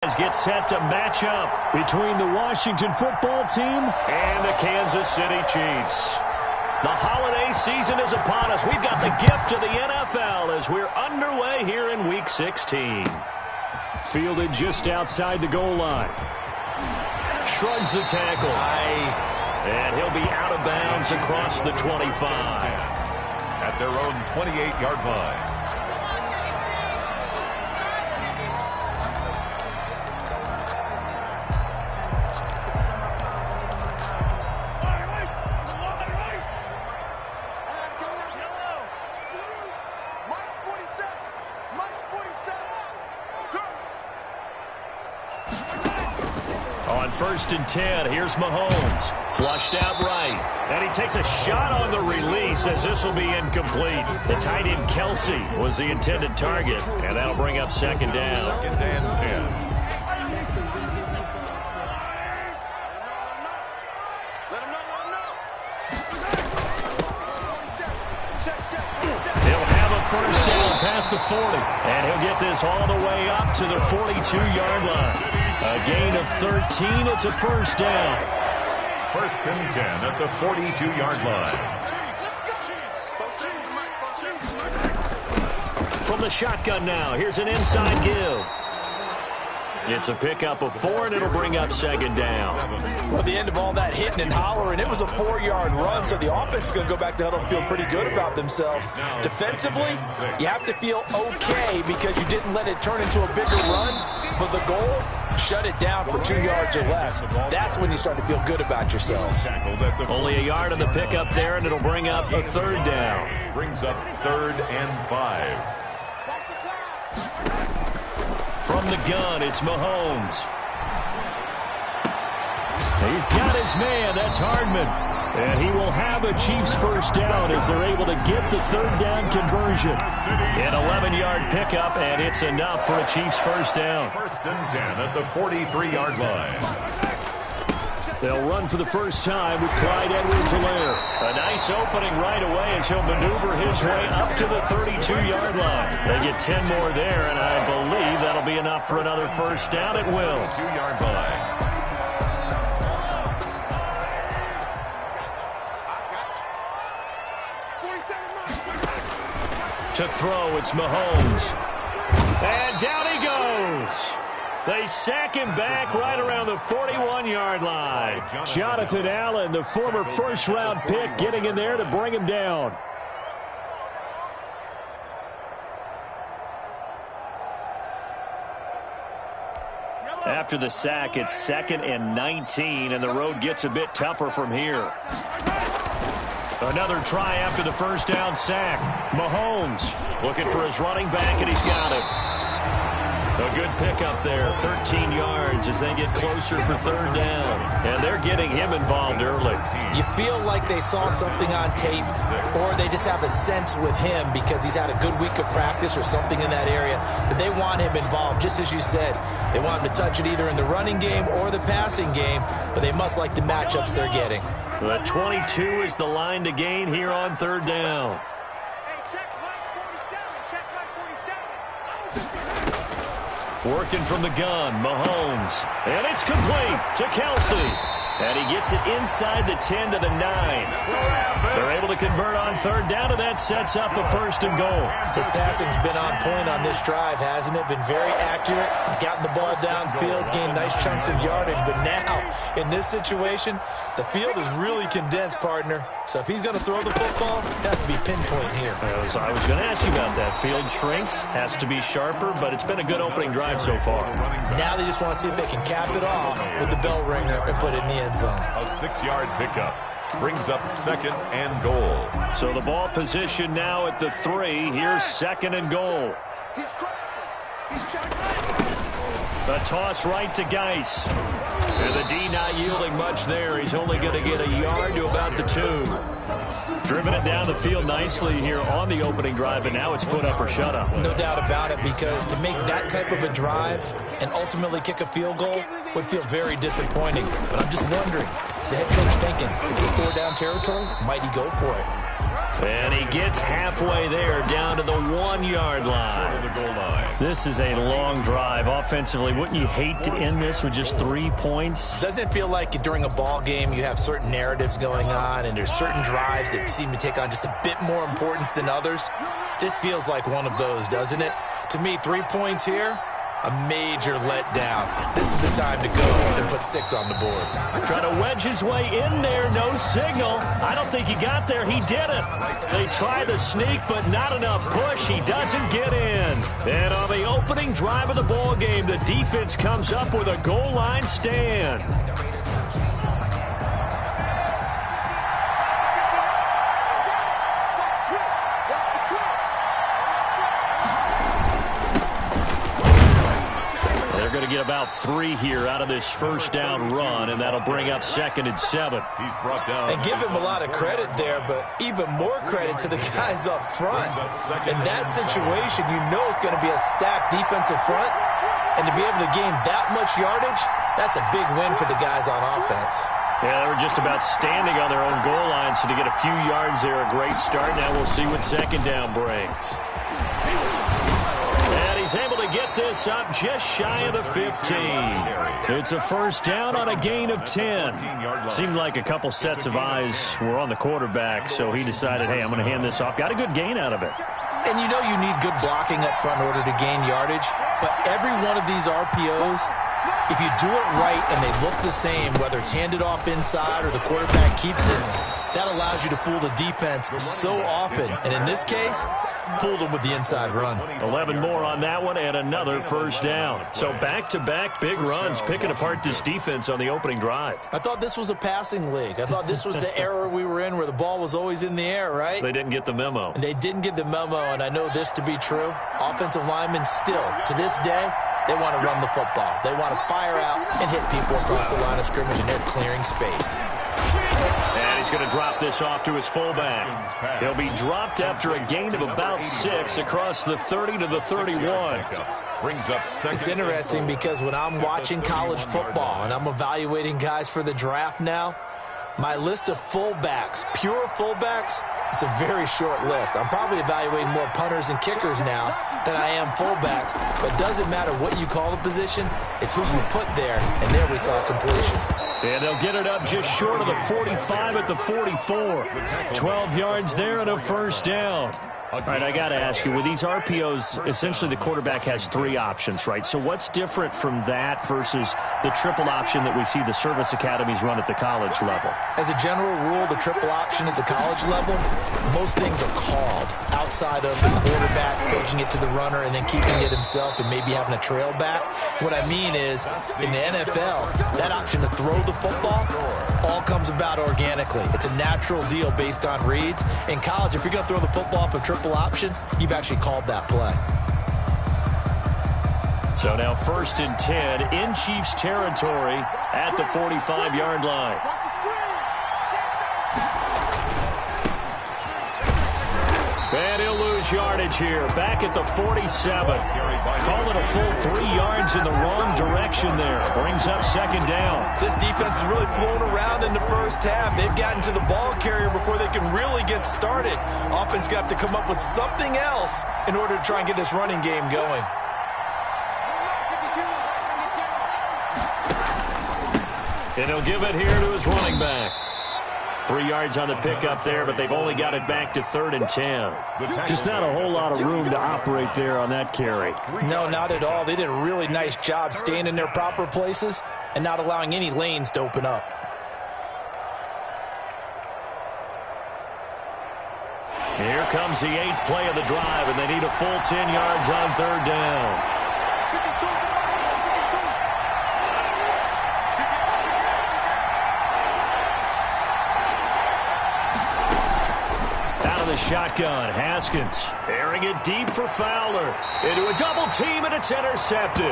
Get set to match up between the Washington football team and the Kansas City Chiefs. The holiday season is upon us. We've got the gift of the NFL as we're underway here in Week 16. Fielded just outside the goal line. Shrugs the tackle. Nice. And he'll be out of bounds across the 25. At their own 28-yard line. First and 10. Here's Mahomes. Flushed out right. And he takes a shot on the release as this will be incomplete. The tight end Kelsey was the intended target. And that'll bring up second down. Second and 10. He'll have a first down past the 40. And he'll get this all the way up to the 42-yard line. A gain of 13. It's a first down. First and 10 at the 42-yard line. From the shotgun now, here's an inside give. It's a pickup of 4, and it'll bring up second down. Well, the end of all that hitting and hollering, it was a 4-yard run, so the offense is going to go back to huddle and feel pretty good about themselves. Defensively, you have to feel okay because you didn't let it turn into a bigger run, but the goal, shut it down for 2 yards or less. That's when you start to feel good about yourselves. Only a yard on the pickup there, and it'll bring up a third down. Brings up 3rd and 5. From the gun, it's Mahomes. He's got his man. That's Hardman. And he will have a Chiefs first down as they're able to get the third down conversion. An 11-yard pickup, and it's enough for a Chiefs first down. First and 10 at the 43-yard line. They'll run for the first time with Clyde Edwards-Helaire. A nice opening right away as he'll maneuver his way up to the 32-yard line. They get 10 more there, and I believe that'll be enough for another first down. It will. 2-yard line. To throw, it's Mahomes. And down he goes. They sack him back right around the 41-yard line. Jonathan Allen, the former first-round pick, getting in there to bring him down. After the sack, it's 2nd and 19, and the road gets a bit tougher from here. Another try after the first down sack. Mahomes looking for his running back, and he's got it. A good pickup there, 13 yards as they get closer for third down. And they're getting him involved early. You feel like they saw something on tape, or they just have a sense with him because he's had a good week of practice or something in that area that they want him involved. Just as you said, they want him to touch it either in the running game or the passing game, but they must like the matchups they're getting. The 22 is the line to gain here on third down. Working from the gun, Mahomes. And it's complete to Kelsey. And he gets it inside the 10 to the 9. They're able to convert on third down, and that sets up a first and goal. His passing's been on point on this drive, hasn't it? Been very accurate, gotten the ball downfield, gained nice chunks of yardage. But now, in this situation, the field is really condensed, partner. So if he's going to throw the football, that would be pinpoint here. I was going to ask you about that. Field shrinks, has to be sharper, but it's been a good opening drive so far. Now they just want to see if they can cap it off with the bell ringer and put it in the end zone. A 6-yard pickup. Brings up 2nd and goal. So the ball position now at the 3. Here's 2nd and goal. A toss right to Geis. And the D not yielding much there. He's only going to get a yard to about the 2. Driven it down the field nicely here on the opening drive, and now it's put up or shut up. No doubt about it, because to make that type of a drive and ultimately kick a field goal would feel very disappointing. But I'm just wondering, is the head coach thinking, is this 4-down territory? Might he go for it? And he gets halfway there, down to the 1-yard line. This is a long drive offensively. Wouldn't you hate to end this with just 3 points? Doesn't it feel like during a ball game you have certain narratives going on and there's certain drives that seem to take on just a bit more importance than others? This feels like one of those, doesn't it? To me, 3 points here, a major letdown. This is the time to go and put 6 on the board. Trying to wedge his way in there, no signal. I don't think he got there. He didn't. They try the sneak, but not enough push. He doesn't get in. And on the opening drive of the ball game, the defense comes up with a goal line stand. Going to get about 3 here out of this first down run, and that'll bring up 2nd and 7. He's brought down. And give him a lot of credit there, but even more credit to the guys up front. In that situation, you know it's going to be a stacked defensive front, and to be able to gain that much yardage, that's a big win for the guys on offense. Yeah, they were just about standing on their own goal line, so to get a few yards there, a great start. Now we'll see what 2nd down brings. He's able to get this up just shy of the 15. It's a first down on a gain of 10. Seemed like a couple sets of eyes were on the quarterback, so he decided, hey, I'm going to hand this off. Got a good gain out of it. And you know you need good blocking up front in order to gain yardage, but every one of these RPOs, if you do it right and they look the same, whether it's handed off inside or the quarterback keeps it, that allows you to fool the defense so often. And in this case, fooled them with the inside run. 11 more on that one and another first down. So back-to-back big runs, picking apart this defense on the opening drive. I thought this was a passing league. I thought this was the era we were in where the ball was always in the air, right? They didn't get the memo. And they didn't get the memo, and I know this to be true. Offensive linemen still, to this day, they want to run the football. They want to fire out and hit people across the line of scrimmage, and they're clearing space. And he's going to drop this off to his fullback. He'll be dropped after a gain of about 6 across the 30 to the 31. It's interesting because when I'm watching college football and I'm evaluating guys for the draft now, my list of fullbacks, pure fullbacks, it's a very short list. I'm probably evaluating more punters and kickers now than I am fullbacks, but it doesn't matter what you call the position, it's who you put there, and there we saw completion. And they'll get it up just short of the 45 at the 44. 12 yards there and a first down. All right, I got to ask you, with these RPOs, essentially the quarterback has 3 options, right? So what's different from that versus the triple option that we see the service academies run at the college level? As a general rule, the triple option at the college level, most things are called outside of the quarterback faking it to the runner and then keeping it himself and maybe having a trail back. What I mean is, in the NFL, that option to throw the football all comes about organically. It's a natural deal based on reads. In college, if you're going to throw the football for triple option, you've actually called that play. So now 1st and 10 in Chiefs territory at the 45-yard line. And he'll lose yardage here. Back at the 47. Call it a full 3 yards in the wrong direction there. Brings up 2nd down. This defense is really flown around in the first half. They've gotten to the ball carrier before they can really get started. Offense got to come up with something else in order to try and get this running game going. And he'll give it here to his running back. 3 yards on the pickup there, but they've only got it back to 3rd and 10. Just not a whole lot of room to operate there on that carry. No, not at all. They did a really nice job staying in their proper places and not allowing any lanes to open up. Here comes the 8th play of the drive, and they need a full 10 yards on 3rd down. The shotgun, Haskins airing it deep for Fowler into a double team, and it's intercepted.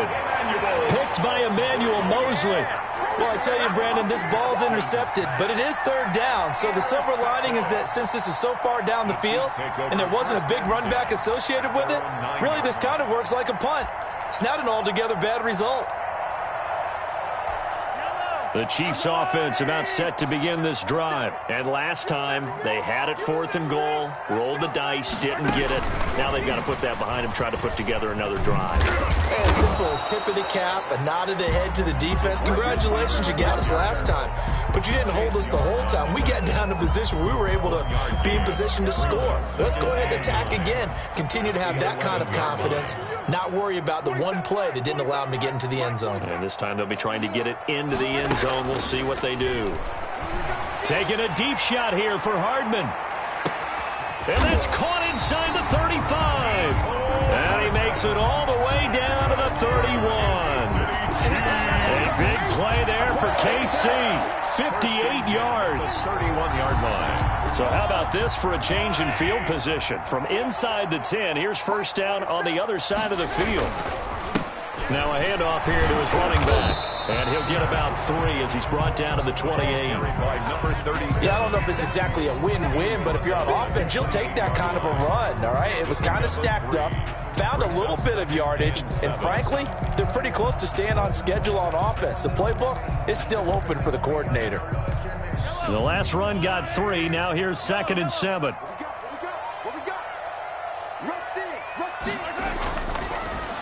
Picked by Emmanuel Mosley. Well, I tell you, Brandon, this ball's intercepted, but it is 3rd down. So the silver lining is that since this is so far down the field and there wasn't a big run back associated with it, really this kind of works like a punt. It's not an altogether bad result. The Chiefs offense about set to begin this drive. And last time, they had it 4th and goal, rolled the dice, didn't get it. Now they've got to put that behind them, try to put together another drive. A simple tip of the cap, a nod of the head to the defense. Congratulations, you got us last time. But you didn't hold us the whole time. We got down to position where we were able to be in position to score. Let's go ahead and attack again. Continue to have that kind of confidence. Not worry about the one play that didn't allow them to get into the end zone. And this time they'll be trying to get it into the end zone. We'll see what they do. Taking a deep shot here for Hardman. And that's caught inside the 35. And he makes it all the way down to the 31. A big play there for KC. 58 yards. 31-yard line. So how about this for a change in field position? From inside the 10, here's first down on the other side of the field. Now a handoff here to his running back. And he'll get about 3 as he's brought down to the 28. Yeah, I don't know if it's exactly a win-win, but if you're on offense, you'll take that kind of a run, all right? It was kind of stacked up, found a little bit of yardage, and frankly, they're pretty close to staying on schedule on offense. The playbook is still open for the coordinator. The last run got 3. Now here's 2nd and 7.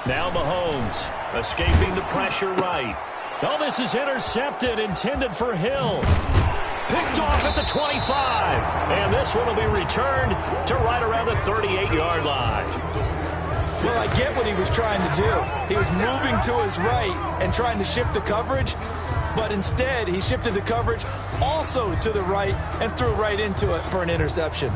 Now Mahomes escaping the pressure right. Oh, this is intercepted, intended for Hill. Picked off at the 25. And this one will be returned to right around the 38-yard line. Well, I get what he was trying to do. He was moving to his right and trying to shift the coverage, but instead he shifted the coverage also to the right and threw right into it for an interception.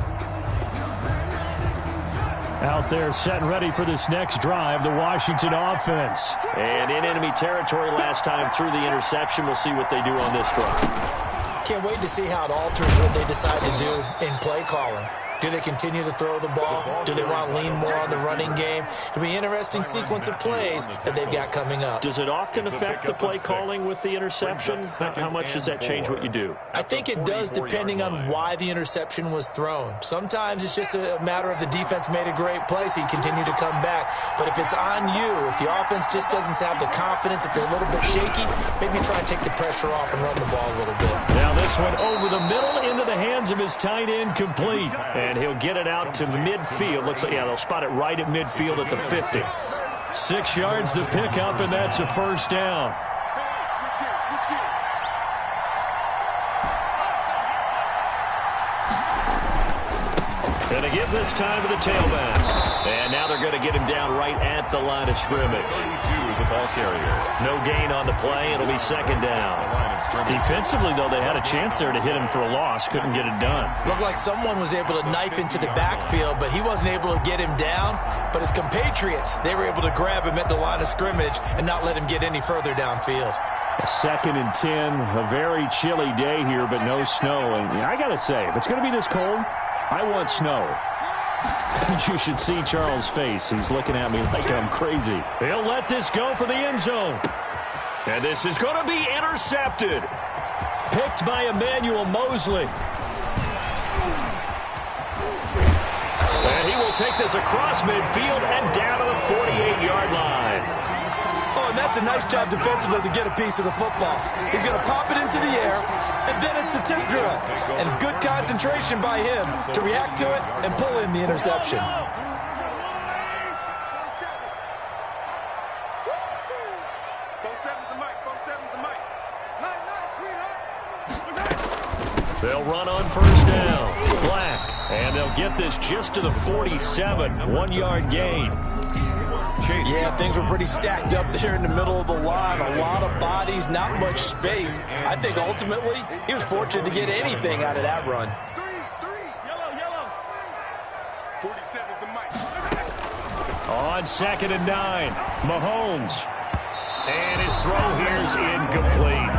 Out there set and ready for this next drive, the Washington offense. And in enemy territory last time through the interception. We'll see what they do on this drive. Can't wait to see how it alters what they decide to do in play calling. Do they continue to throw the ball? Do they want to lean more on the running game? It'll be an interesting sequence of plays that they've got coming up. Does it often affect the play calling with the interception? How much does that change what you do? I think it does depending on why the interception was thrown. Sometimes it's just a matter of the defense made a great play, so you continue to come back. But if it's on you, if the offense just doesn't have the confidence, if they're a little bit shaky, maybe try and take the pressure off and run the ball a little bit. Now this one over the middle into the hands of his tight end, complete. And he'll get it out to midfield. Looks like, yeah, they'll spot it right at midfield at the 50. 6 yards to pick up, and that's a first down. And again this time to the tailback. And now they're going to get him down right at the line of scrimmage. 32, the ball carrier. No gain on the play. It'll be second down. Defensively, though, they had a chance there to hit him for a loss. Couldn't get it done. Looked like someone was able to knife into the backfield, but he wasn't able to get him down. But his compatriots, they were able to grab him at the line of scrimmage and not let him get any further downfield. A 2nd and 10, a very chilly day here, but no snow. And I got to say, if it's going to be this cold, I want snow. You should see Charles' face. He's looking at me like I'm crazy. He'll let this go for the end zone. And this is going to be intercepted. Picked by Emmanuel Mosley. And he will take this across midfield and down to the 48-yard line. Oh, and that's a nice job defensively to get a piece of the football. He's going to pop it into the air, and then it's the tip drill. And good concentration by him to react to it and pull in the interception. They'll run on first down. Black. And they'll get this just to the 47. 1-yard gain. Yeah, things were pretty stacked up there in the middle of the line. A lot of bodies, not much space. I think ultimately he was fortunate to get anything out of that run. Yellow. 47 is the mic. On 2nd and 9, Mahomes. And his throw here's incomplete.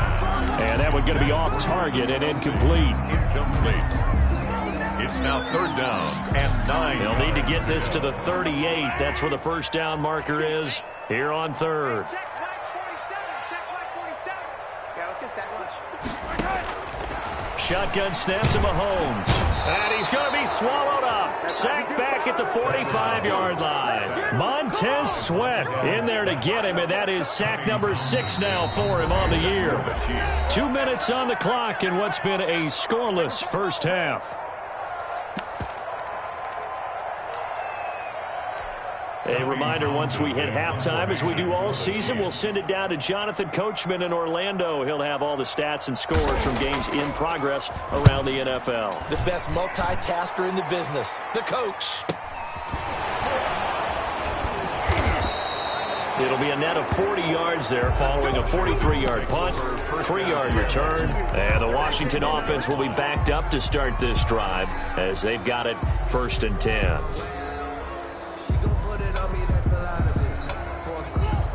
And that one going to be off target and incomplete. It's now 3rd down and 9. They'll need to get this to the 38. That's where the first down marker is here on 3rd. Check flag 47. Check flag 47. Yeah, let's Shotgun snap to Mahomes. And he's going to be swallowed up. Sacked back at the 45-yard line. Montez Sweat in there to get him, and that is sack number 6 now for him on the year. 2 minutes on the clock in what's been a scoreless first half. A reminder, once we hit halftime, as we do all season, we'll send it down to Jonathan Coachman in Orlando. He'll have all the stats and scores from games in progress around the NFL. The best multitasker in the business, the coach. It'll be a net of 40 yards there following a 43-yard punt, 3-yard return. And the Washington offense will be backed up to start this drive as they've got it 1st and 10.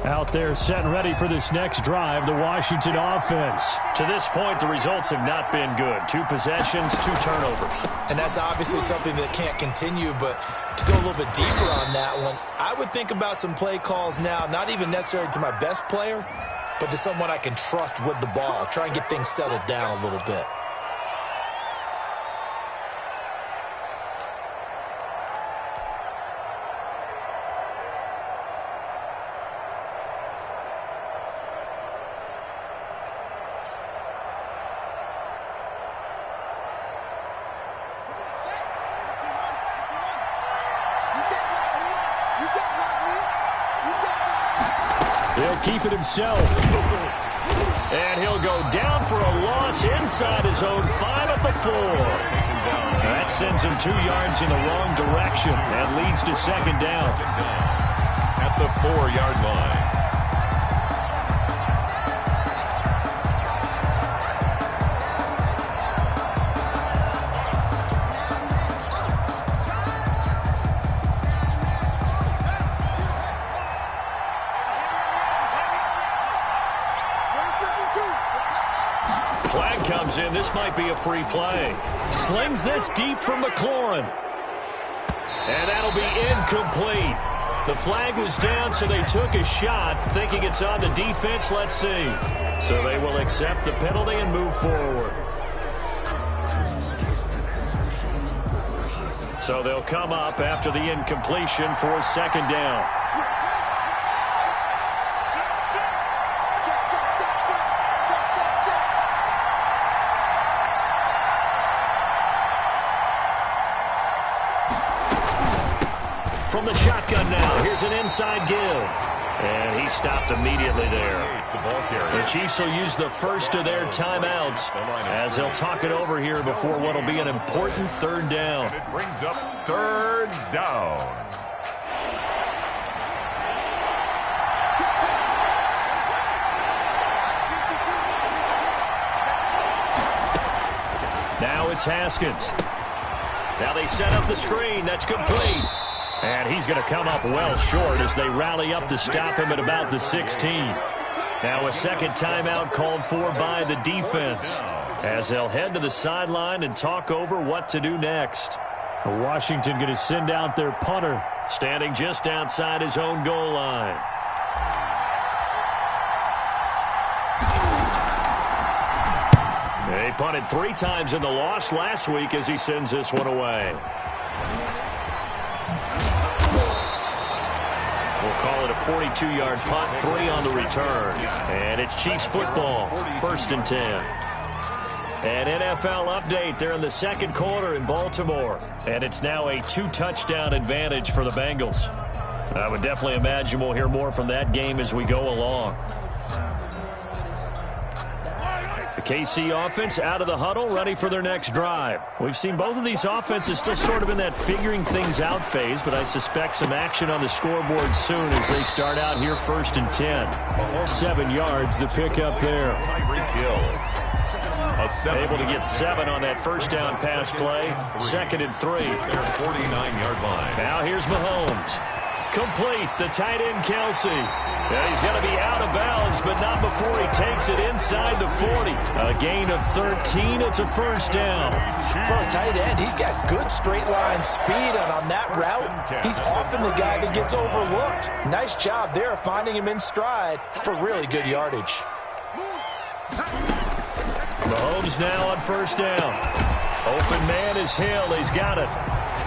Out there set and ready for this next drive, the Washington offense. To this point, the results have not been good. 2 possessions, 2 turnovers. And that's obviously something that can't continue, but to go a little bit deeper on that one, I would think about some play calls now, not even necessarily to my best player, but to someone I can trust with the ball. Try and get things settled down a little bit. He'll keep it himself. And he'll go down for a loss inside his own 5 at the 4. That sends him 2 yards in the wrong direction and leads to 2nd down. At the 4-yard line. Flag comes in. This might be a free play. Slings this deep from McLaurin. And that'll be incomplete. The flag was down, so they took a shot, thinking it's on the defense. Let's see. So they will accept the penalty and move forward. So they'll come up after the incompletion for 2nd down. From the shotgun now, here's an inside give. And he stopped immediately there. The Chiefs will use the first of their timeouts as they'll talk it over here before what will be an important 3rd down. It brings up 3rd down. Now it's Haskins. Now they set up the screen. That's complete. And he's going to come up well short as they rally up to stop him at about the 16. Now a 2nd timeout called for by the defense as they'll head to the sideline and talk over what to do next. Washington going to send out their punter, standing just outside his own goal line. They punted 3 times in the loss last week as he sends this one away. Call it a 42-yard punt, 3 on the return. And it's Chiefs football, 1st and 10. An NFL update. They're in the 2nd quarter in Baltimore. And it's now a 2-touchdown advantage for the Bengals. I would definitely imagine we'll hear more from that game as we go along. The KC offense out of the huddle, ready for their next drive. We've seen both of these offenses still sort of in that figuring things out phase, but I suspect some action on the scoreboard soon as they start out here 1st and 10. 7 yards, the pickup there. Able to get 7 on that 1st down pass play. 2nd and 3. Their 49-yard line. Now here's Mahomes. Complete, the tight end Kelsey. Yeah, he's going to be out of bounds, but not before he takes it inside the 40. A gain of 13, it's a 1st down. For a tight end, he's got good straight line speed, and on that route, he's often the guy that gets overlooked. Nice job there finding him in stride for really good yardage. Mahomes now on first down. Open man is Hill. He's got it.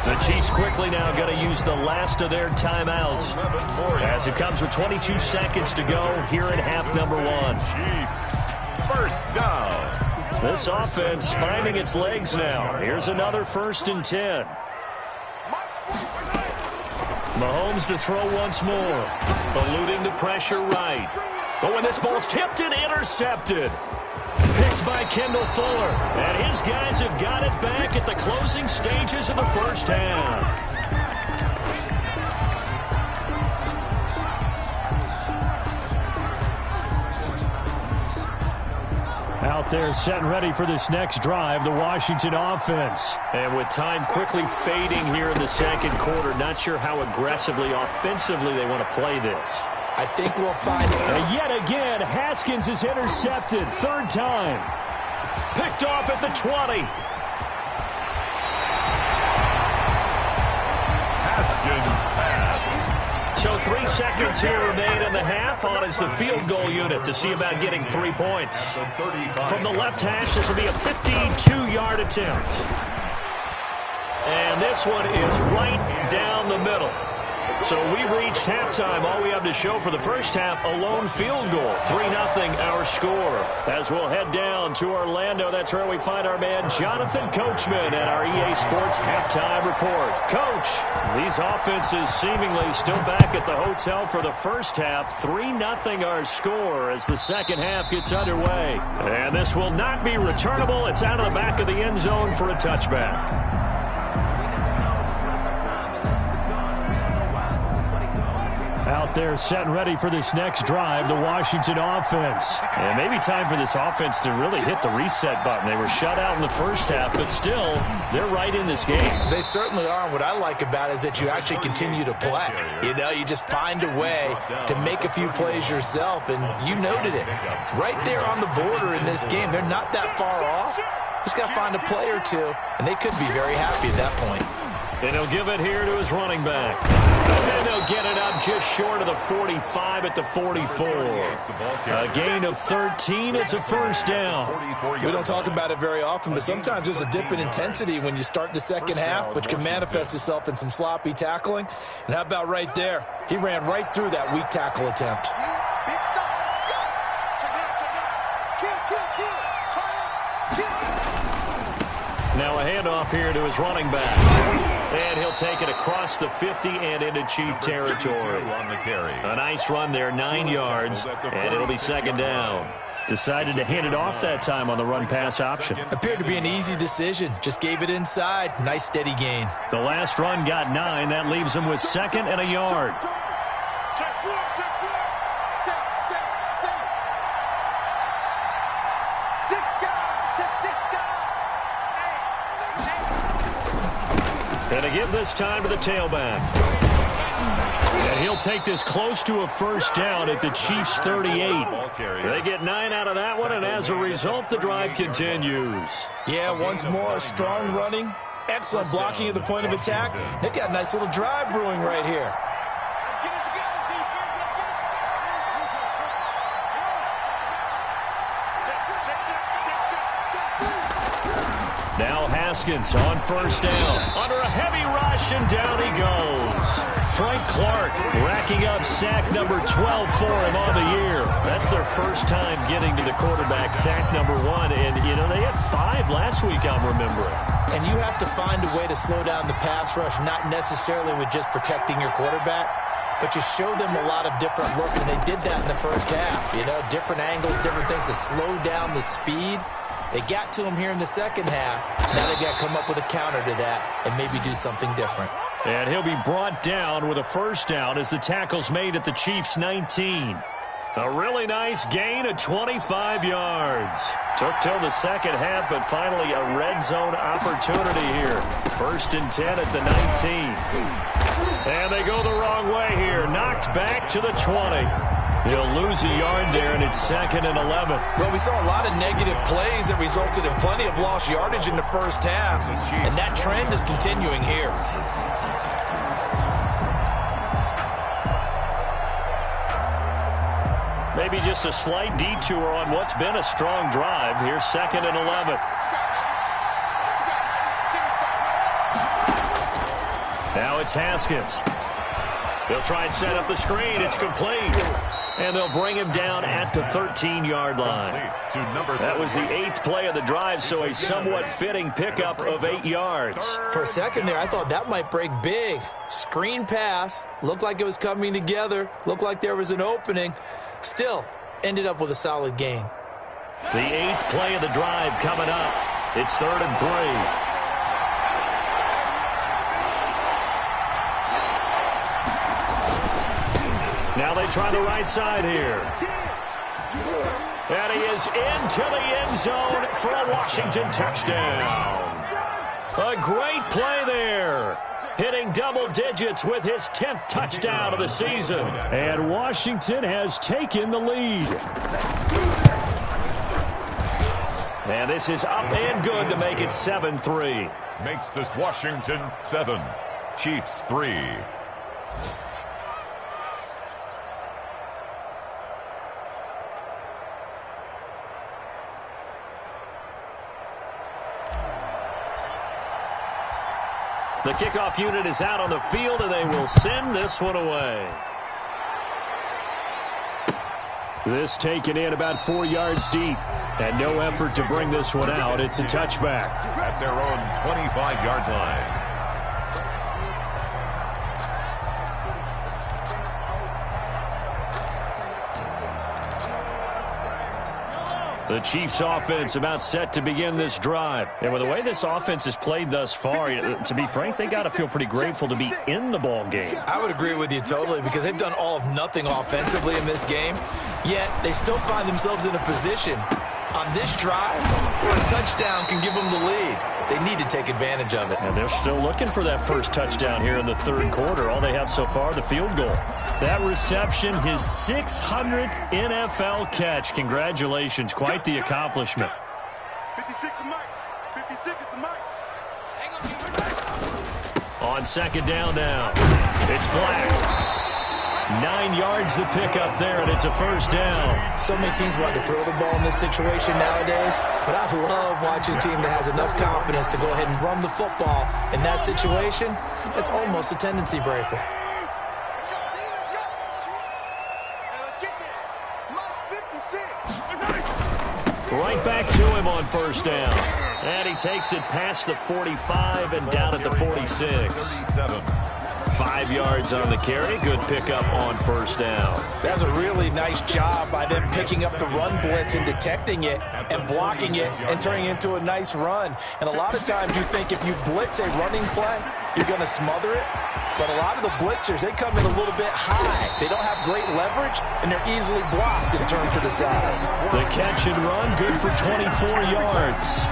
The Chiefs quickly now going to use the last of their timeouts as it comes with 22 seconds to go here in half number one. Chiefs, first down. This offense finding its legs now. Here's another 1st and 10. Mahomes to throw once more. Eluding the pressure right. But when this ball's tipped and intercepted. Picked by Kendall Fuller. And his guys have got it back at the closing stages of the first half. Out there set and ready for this next drive, the Washington offense. And with time quickly fading here in the second quarter, not sure how aggressively, offensively they want to play this. I think we'll find out. And yet again, Haskins is intercepted. 3rd time. Picked off at the 20. Haskins pass. So 3 seconds here remain in the half. On is the field goal unit to see about getting 3 points. From the left hash, this will be a 52-yard attempt. And this one is right down the middle. So we've reached halftime. All we have to show for the first half, a lone field goal. 3-0 our score. As we'll head down to Orlando, that's where we find our man Jonathan Coachman at our EA Sports Halftime Report. Coach, these offenses seemingly still back at the hotel for the first half. 3-0 our score as the second half gets underway. And this will not be returnable. It's out of the back of the end zone for a touchback. Out there set and ready for this next drive, the Washington offense. And maybe time for this offense to really hit the reset button. They were shut out in the first half, but still, they're right in this game. They certainly are. And what I like about it is that you actually continue to play. You know, you just find a way to make a few plays yourself, and you noted it. Right there on the border in this game, they're not that far off. Just got to find a play or two, and they could be very happy at that point. And he'll give it here to his running back. And then they'll get it up just short of the 45 at the 44. A gain of 13. It's a first down. We don't talk about it very often, but sometimes there's a dip in intensity when you start the second half, which can manifest itself in some sloppy tackling. And how about right there? He ran right through that weak tackle attempt. Now a handoff here to his running back. And he'll take it across the 50 and into Chief territory. A nice run there, 9 yards, and it'll be second down. Decided to hand it off that time on the run-pass option. Appeared to be an easy decision. Just gave it inside. Nice steady gain. The last run got 9. That leaves him with 2nd and a yard. And to give this time to the tailback. And he'll take this close to a first down at the Chiefs' 38. They get 9 out of that one, and as a result, the drive continues. Yeah, once more, strong running, excellent blocking at the point of attack. They've got a nice little drive brewing right here. Now Haskins on first down. Under a heavy rush, and down he goes. Frank Clark racking up sack number 12 for him on the year. That's their first time getting to the quarterback, sack number 1. And, you know, they had 5 last week, I'm remembering. And you have to find a way to slow down the pass rush, not necessarily with just protecting your quarterback, but you show them a lot of different looks, and they did that in the first half. You know, different angles, different things to slow down the speed. They got to him here in the second half. Now they've got to come up with a counter to that and maybe do something different. And he'll be brought down with a first down as the tackle's made at the Chiefs' 19. A really nice gain of 25 yards. Took till the second half, but finally a red zone opportunity here. 1st and 10 at the 19. And they go the wrong way here. Knocked back to the 20. He'll lose a yard there, and it's 2nd and 11. Well, we saw a lot of negative plays that resulted in plenty of lost yardage in the first half, and that trend is continuing here. maybe just a slight detour on what's been a strong drive. Here's 2nd and 11. Now it's Haskins. They'll try and set up the screen. It's complete. And they'll bring him down at the 13-yard line. That was the 8th play of the drive, so a somewhat fitting pickup of 8 yards. For a second there, I thought that might break big. Screen pass. Looked like it was coming together. Looked like there was an opening. Still, ended up with a solid gain. The 8th play of the drive coming up. It's 3rd and 3. Now they try the right side here. And he is into the end zone for a Washington touchdown. A great play there. Hitting double digits with his 10th touchdown of the season. And Washington has taken the lead. And this is up and good to make it 7-3. Makes this Washington 7, Chiefs 3. The kickoff unit is out on the field, and they will send this one away. This taken in about 4 yards deep, and no effort to bring this one out. It's a touchback. At their own 25-yard line. The Chiefs offense about set to begin this drive. And with the way this offense has played thus far, to be frank, they got to feel pretty grateful to be in the ball game. I would agree with you totally because they've done all of nothing offensively in this game, yet they still find themselves in a position on this drive where a touchdown can give them the lead. They need to take advantage of it. And they're still looking for that first touchdown here in the 3rd quarter. All they have so far, the field goal. That reception, his 600th NFL catch. Congratulations. Quite the accomplishment. 56 is Mike. 56 is the Mike. On 2nd down now. It's Black. 9 yards to pick up there, and it's a first down. So many teams want to throw the ball in this situation nowadays, but I love watching a team that has enough confidence to go ahead and run the football. In that situation, that's almost a tendency breaker. Right back to him on first down. And he takes it past the 45 and down at the 46. 5 yards on the carry. Good pickup on first down. That's a really nice job by them picking up the run blitz and detecting it and blocking it and turning it into a nice run. And a lot of times you think if you blitz a running play, you're going to smother it. But a lot of the blitzers, they come in a little bit high. They don't have great leverage, and they're easily blocked and turned to the side. The catch and run, good for 24 yards.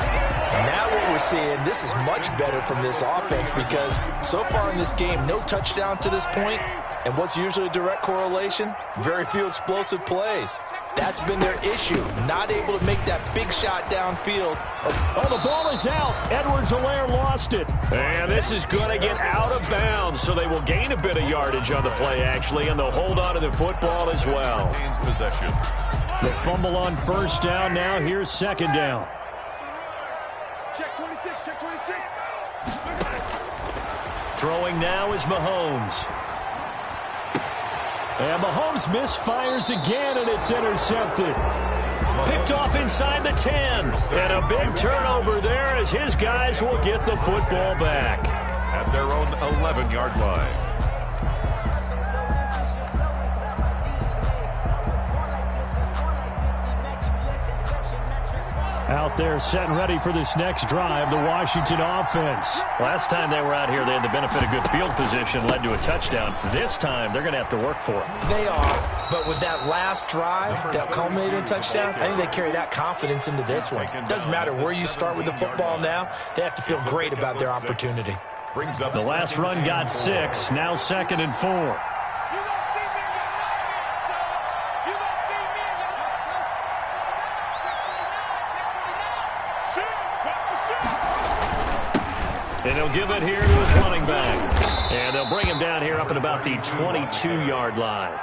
Now what we're seeing, this is much better from this offense because so far in this game, no touchdown to this point, and what's usually a direct correlation? Very few explosive plays. That's been their issue, not able to make that big shot downfield. Oh, the ball is out. Edwards-Helaire lost it. And this is going to get out of bounds, so they will gain a bit of yardage on the play, actually, and they'll hold on to the football as well. Possession. The fumble on first down now. Here's 2nd down. Check 26, check 26. Throwing now is Mahomes. And Mahomes misfires again, and it's intercepted. Picked off inside the 10. And a big turnover there as his guys will get the football back. At their own 11-yard line. Out there set and ready for this next drive, the Washington offense. Last time they were out here, they had the benefit of good field position, led to a touchdown. This time, they're going to have to work for it. They are, but with that last drive that culminated in a touchdown, I think they carry that confidence into this one. It doesn't matter where you start with the football now, they have to feel great about their opportunity. The last run got 6, now 2nd and 4. And he'll give it here to his running back. And they'll bring him down here up at about the 22-yard line.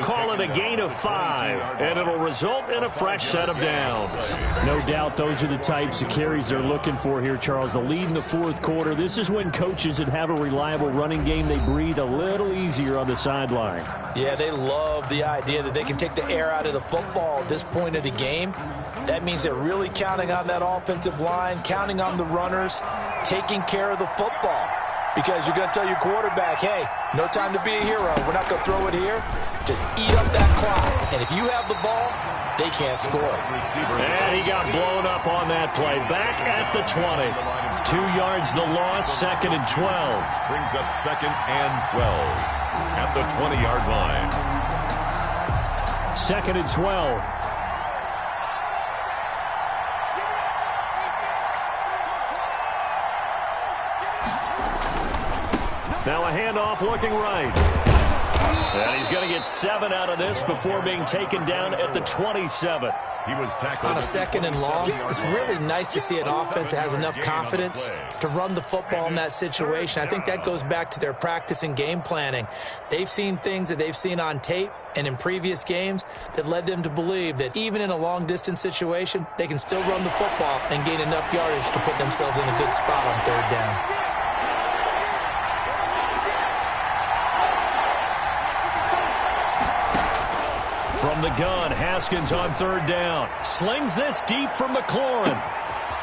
Call it a gain of 5, and it'll result in a fresh set of downs. No doubt those are the types of carries they're looking for here, Charles. The lead in the fourth quarter. This is when coaches that have a reliable running game, they breathe a little easier on the sideline. Yeah, they love the idea that they can take the air out of the football at this point of the game. That means they're really counting on that offensive line, counting on the runners, taking care of the football. Because you're going to tell your quarterback, hey, no time to be a hero. We're not going to throw it here. Just eat up that clock. And if you have the ball, they can't score. And he got blown up on that play. Back at the 20. 2 yards the loss, 2nd and 12. Brings up 2nd and 12 at the 20-yard line. 2nd and 12. Now a handoff looking right. And he's going to get 7 out of this before being taken down at the 27. He was tackled on a 2nd and long. It's really nice to see an offense that has enough confidence to run the football in that situation. I think that goes back to their practice and game planning. They've seen things that they've seen on tape and in previous games that led them to believe that even in a long-distance situation, they can still run the football and gain enough yardage to put themselves in a good spot on 3rd down. From the gun, Haskins on 3rd down. Slings this deep from McLaurin.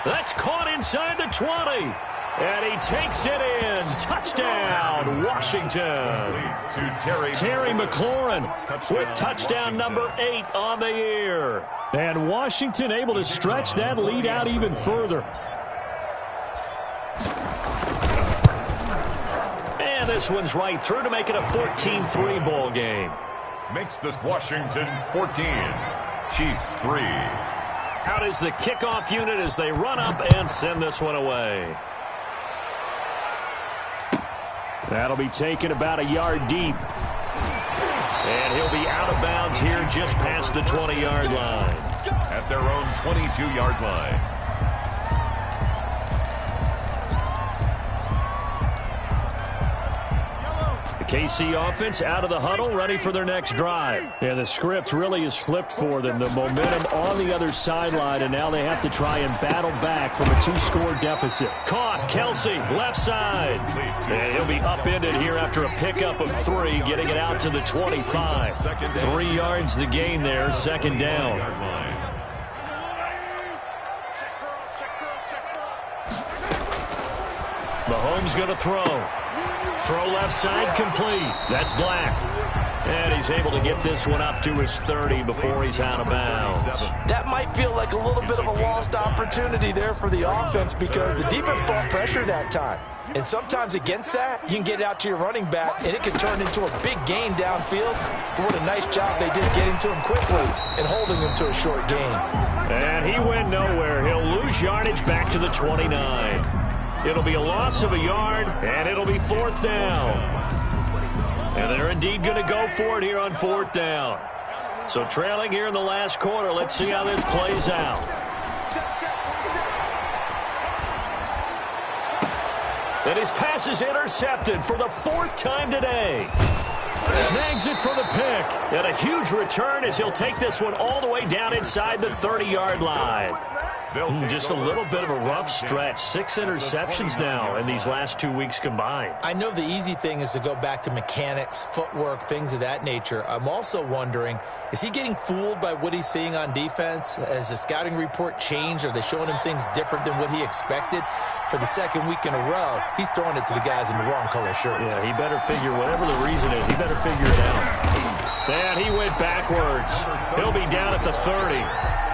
That's caught inside the 20. And he takes it in. Touchdown, Washington. Terry McLaurin with touchdown number 8 on the year. And Washington able to stretch that lead out even further. And this one's right through to make it a 14-3 ball game. Makes this Washington 14. Chiefs 3. Out is the kickoff unit as they run up and send this one away. That'll be taken about a yard deep. And he'll be out of bounds here just past the 20-yard line. At their own 22-yard line. KC offense out of the huddle, ready for their next drive. Yeah, the script really is flipped for them. The momentum on the other sideline, and now they have to try and battle back from a 2-score deficit. Caught, Kelsey, left side. And he'll be upended here after a pickup of 3, getting it out to the 25. 3 yards the gain there, 2nd down. Mahomes going to throw. Throw left side, complete. That's Black. And he's able to get this one up to his 30 before he's out of bounds. That might feel like a little bit of a lost opportunity there for the offense because the defense brought pressure that time. And sometimes against that, you can get it out to your running back, and it can turn into a big gain downfield. But what a nice job they did getting to him quickly and holding him to a short gain. And he went nowhere. He'll lose yardage back to the 29. It'll be a loss of a yard, and it'll be 4th down. And they're indeed going to go for it here on 4th down. So trailing here in the last quarter, let's see how this plays out. And his pass is intercepted for the 4th time today. Snags it for the pick. And a huge return as he'll take this one all the way down inside the 30-yard line. Just a little bit of a rough stretch. 6 interceptions now in these last 2 weeks combined. I know the easy thing is to go back to mechanics, footwork, things of that nature. I'm also wondering, is he getting fooled by what he's seeing on defense? Has the scouting report changed? Are they showing him things different than what he expected? For the 2nd week in a row, he's throwing it to the guys in the wrong color shirts. Yeah, he better figure, whatever the reason is, he better figure it out. And he went backwards. He'll be down at the 30.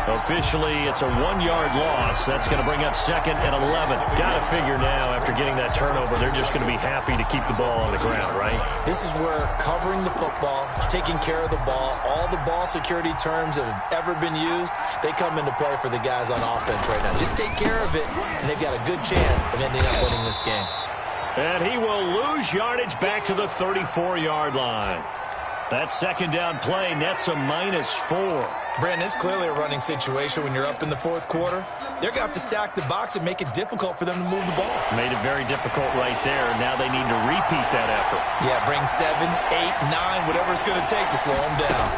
Officially, it's a 1-yard loss. That's going to bring up 2nd and 11. Got to figure now, after getting that turnover, they're just going to be happy to keep the ball on the ground, right? This is where covering the football, taking care of the ball, all the ball security terms that have ever been used, they come into play for the guys on offense right now. Just take care of it, and they've got a good chance of ending up winning this game. And he will lose yardage back to the 34-yard line. That 2nd down play nets a -4. Brandon, it's clearly a running situation when you're up in the fourth quarter. They're going to have to stack the box and make it difficult for them to move the ball. Made it very difficult right there. Now they need to repeat that effort. Yeah, bring 7, 8, 9, whatever it's going to take to slow them down.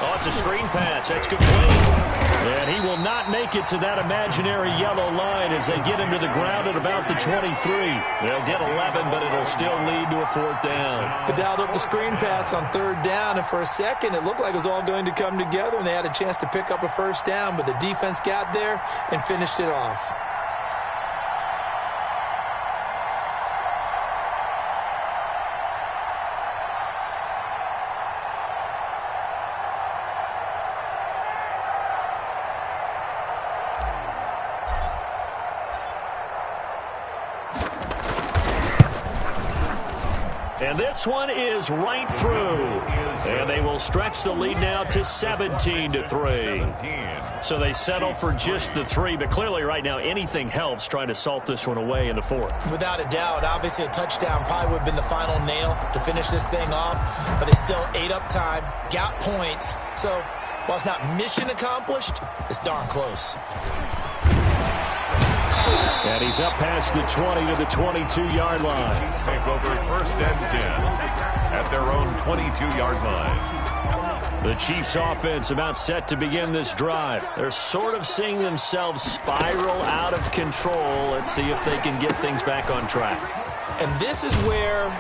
Oh, it's a screen pass. That's complete. And he will not make it to that imaginary yellow line as they get him to the ground at about the 23. They'll get 11, but it'll still lead to a fourth down. They dialed up the screen pass on third down, and for a second it looked like it was all going to come together, and they had a chance to pick up a first down, but the defense got there and finished it off. And this one is right through. And they will stretch the lead now to 17-3. So they settle for just the 3, but clearly right now anything helps trying to salt this one away in the fourth. Without a doubt, obviously a touchdown probably would have been the final nail to finish this thing off, but it's still ate up time, got points. So while it's not mission accomplished, it's darn close. And he's up past the 20 to the 22-yard line. Take over first and 10 at their own 22-yard line. The Chiefs offense about set to begin this drive. They're sort of seeing themselves spiral out of control. Let's see if they can get things back on track. And this is where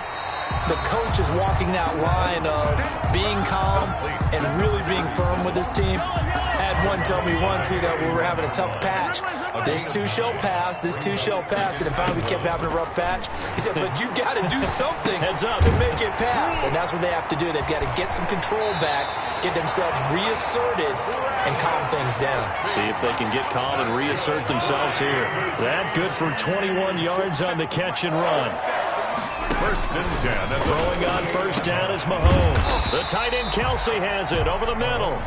the coach is walking that line of being calm and really being firm with his team. I had one tell me once, we were having a tough patch. This too shall pass, this too shall pass. And finally we kept having a rough patch. He said, but you got to do something to make it pass. And that's what they have to do. They've got to get some control back, get themselves reasserted, and calm things down. See if they can get calm and reassert themselves here. That good for 21 yards on the catch and run. First and 10. Throwing on first down is Mahomes. The tight end Kelsey has it over the middle.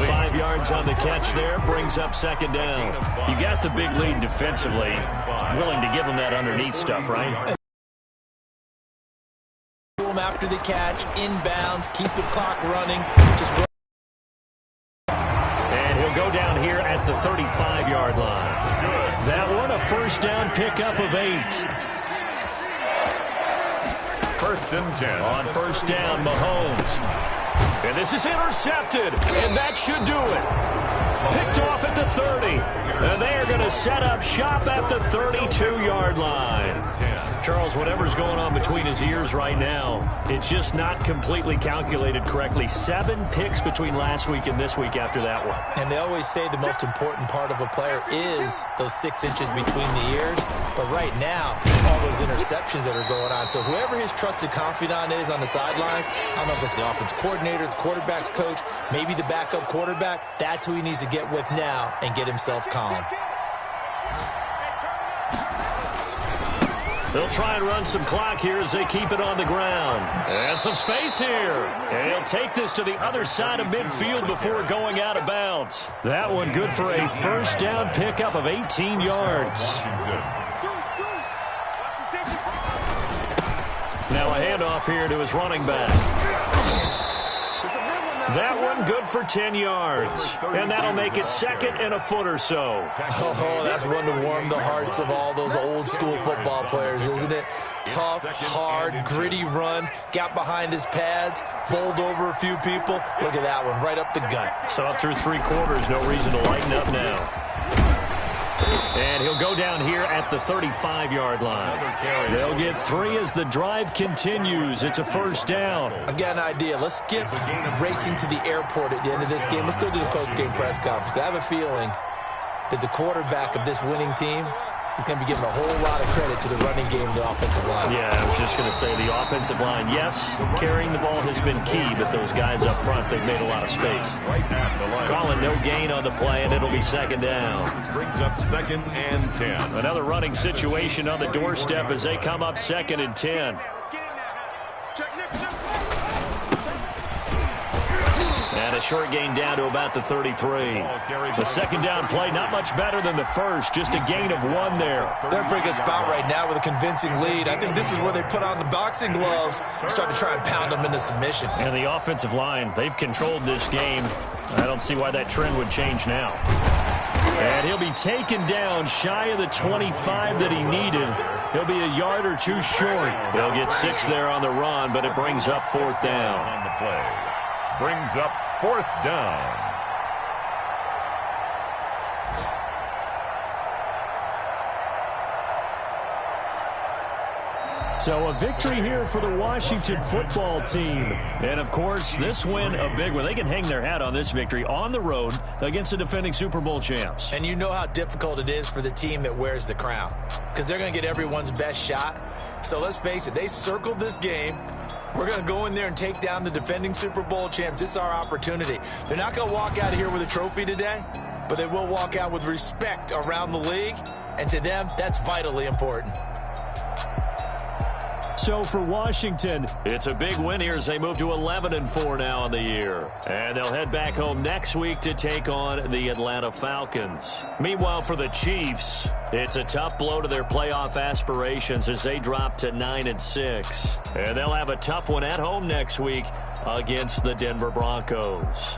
5 yards on the catch there, brings up second down. You got the big lead defensively. Willing to give them that underneath stuff, right? After the catch, inbounds, keep the clock running. And he'll go down here at the 35-yard line. That one a first down pickup of 8. First and 10. On first down, Mahomes. And this is intercepted, and that should do it. Picked off at the 30, and they are going to set up shop at the 32-yard line. Charles, whatever's going on between his ears right now, it's just not completely calculated correctly. 7 picks between last week and this week after that one. And they always say the most important part of a player is those 6 inches between the ears. But right now, it's all those interceptions that are going on. So whoever his trusted confidant is on the sidelines, I don't know if it's the offense coordinator, the quarterback's coach, maybe the backup quarterback, that's who he needs to get with now and get himself calm. They'll try and run some clock here as they keep it on the ground. And some space here. And he'll take this to the other side of midfield before going out of bounds. That one good for a first down pickup of 18 yards. Now a handoff here to his running back. That one good for 10 yards. And that'll make it second and a foot or so. Oh, that's one to warm the hearts of all those old school football players, isn't it? Tough, hard, gritty run. Got behind his pads, bowled over a few people. Look at that one, right up the gut. So up through 3 quarters, no reason to lighten up now. And he'll go down here at the 35-yard line. They'll get 3 as the drive continues. It's a first down. I've got an idea. Let's skip racing to the airport at the end of this game. Let's go to the post-game press conference. I have a feeling that the quarterback of this winning team is going to be giving a whole lot of credit to the running game and the offensive line. Yeah, I was just going to say the offensive line, yes, carrying the ball has been key, but those guys up front, they've made a lot of space. Calling no gain on the play, and it'll be second down. Brings up second and 10. Another running situation on the doorstep as they come up second and 10. And a short gain down to about the 33. The second down play, not much better than the first, just a gain of 1 there. They're in a pretty good spot right now with a convincing lead. I think this is where they put on the boxing gloves, start to try and pound them into submission. And the offensive line, they've controlled this game. I don't see why that trend would change now. And he'll be taken down shy of the 25 that he needed. He'll be a yard or 2 short. He'll get 6 there on the run, but it brings up 4th down. On the play. Brings up 4th down. So a victory here for the Washington football team. And, of course, this win a big one. They can hang their hat on this victory on the road against the defending Super Bowl champs. And you know how difficult it is for the team that wears the crown, because they're going to get everyone's best shot. So let's face it, they circled this game. We're going to go in there and take down the defending Super Bowl champs. This is our opportunity. They're not going to walk out of here with a trophy today, but they will walk out with respect around the league. And to them, that's vitally important. So for Washington, it's a big win here as they move to 11-4 now on the year. And they'll head back home next week to take on the Atlanta Falcons. Meanwhile, for the Chiefs, it's a tough blow to their playoff aspirations as they drop to 9-6. And they'll have a tough one at home next week against the Denver Broncos.